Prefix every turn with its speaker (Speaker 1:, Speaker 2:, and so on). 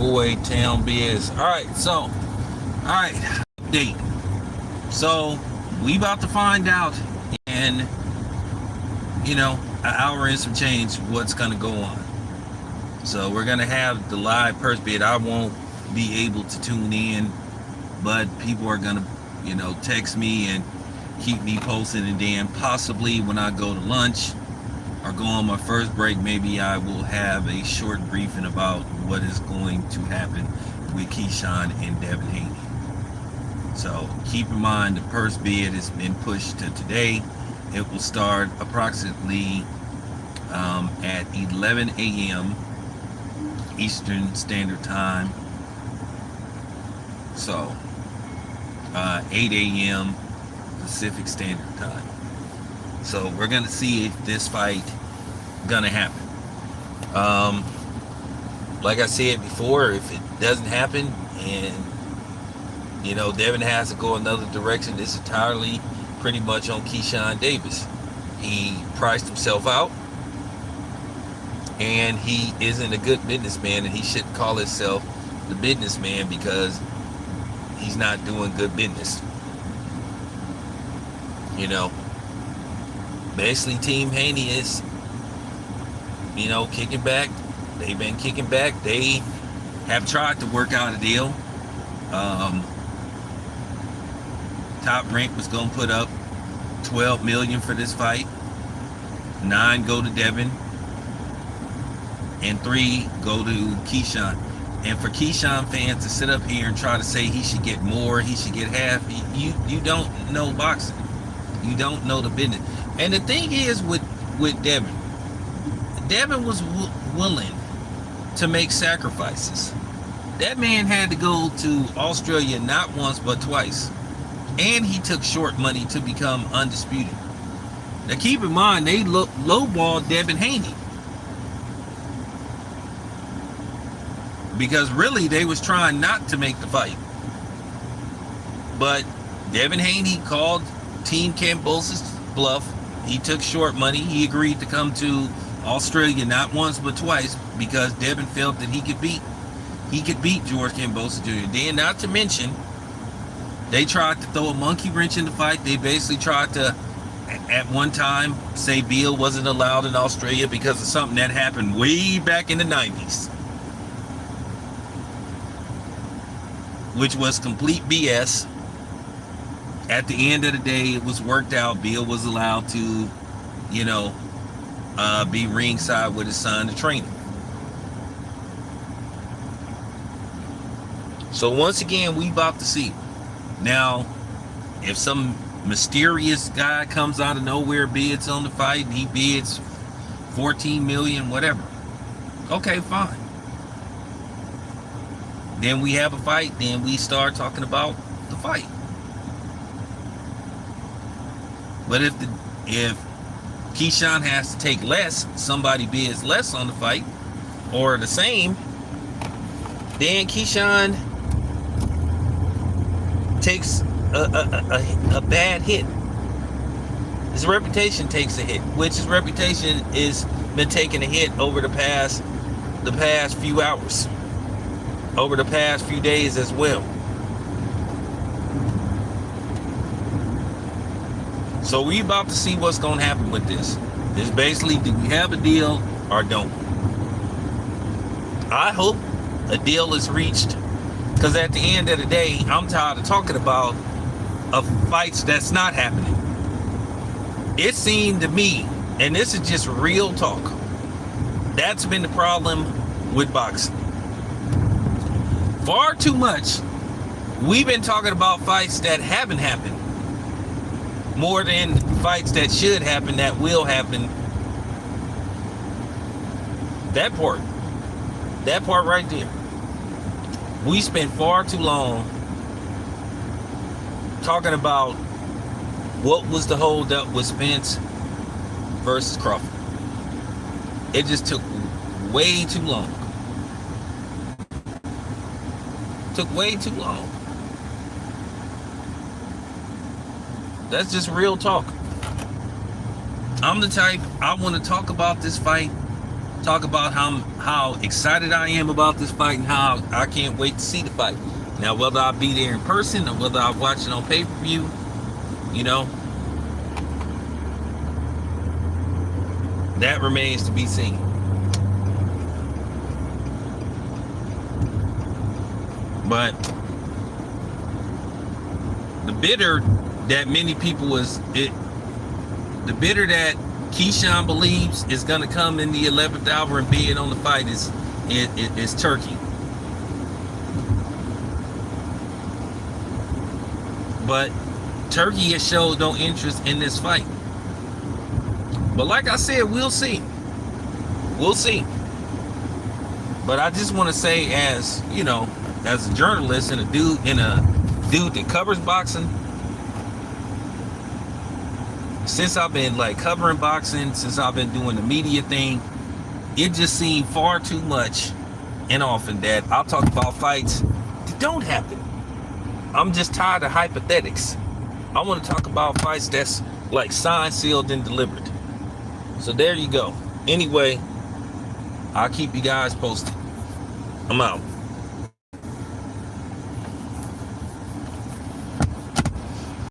Speaker 1: boy Town Biz. Alright, update. So we about to find out in, an hour and some change what's gonna go on. So we're gonna have the live purse bid. I won't be able to tune in, but people are gonna, text me and keep me posted, and then possibly when I go to lunch or go on my first break, maybe I will have a short briefing about what is going to happen with Keyshawn and Devin Haney. So keep in mind the purse bid has been pushed to today. It will start approximately at 11 a.m. Eastern Standard Time. So 8 a.m. Pacific Standard Time. So we're gonna see if this fight gonna happen. Like I said before, if it doesn't happen and Devin has to go another direction, it's entirely pretty much on Keyshawn Davis. He priced himself out, and he isn't a good businessman, and he shouldn't call himself the businessman because he's not doing good business. Basically Team Haney is, kicking back. They've been kicking back. They have tried to work out a deal. Top Rank was going to put up $12 million for this fight. 9 go to Devin, and 3 go to Keyshawn. And for Keyshawn fans to sit up here and try to say he should get more, he should get half, you don't know boxing. You don't know the business. And the thing is with Devin was willing to make sacrifices. That man had to go to Australia not once but twice. And he took short money to become undisputed. Now keep in mind, they lowballed Devin Haney. Because really they was trying not to make the fight. But Devin Haney called Team Kambosos bluff. He took short money. He agreed to come to Australia not once but twice because Devin felt that he could beat George Kambosos Jr. Then, not to mention, they tried to throw a monkey wrench in the fight. They basically tried to, at one time, say Beal wasn't allowed in Australia because of something that happened way back in the 90s. Which was complete BS. At the end of the day, it was worked out. Beal was allowed to, be ringside with his son to train him. So once again, we about to see. Now, if some mysterious guy comes out of nowhere, bids on the fight, and he bids 14 million, whatever. Okay, fine. Then we have a fight, then we start talking about the fight. But if Keyshawn has to take less, somebody bids less on the fight, or the same, then Keyshawn takes a bad hit. His reputation takes a hit, which his reputation is been taking a hit over the past few hours, over the past few days as well. So we about to see what's going to happen with this. It's basically, do we have a deal or don't? I hope a deal is reached, because at the end of the day, I'm tired of talking about fights that's not happening. It seemed to me, and this is just real talk, that's been the problem with boxing. Far too much, we've been talking about fights that haven't happened more than fights that should happen, that will happen. That part right there. We spent far too long talking about what was the hold up with Spence versus Crawford. It just took way too long. Took way too long. That's just real talk. I'm the type, I want to talk about this fight talk about how excited I am about this fight and how I can't wait to see the fight. Now, whether I be there in person or whether I watch it on pay-per-view, you know, that remains to be seen. But the bidder that many people the bidder that Keyshawn believes is going to come in the 11th hour and bid on the fight is Turkey. But Turkey has showed no interest in this fight. But like I said, we'll see. We'll see. But I just want to say, as you know, as a journalist and a dude that covers boxing, since I've been like covering boxing, since I've been doing the media thing, it just seemed far too much and often that I'll talk about fights that don't happen. I'm just tired of hypothetics. I want to talk about fights that's like signed, sealed, and delivered. So there you go. Anyway, I'll keep you guys posted. I'm out.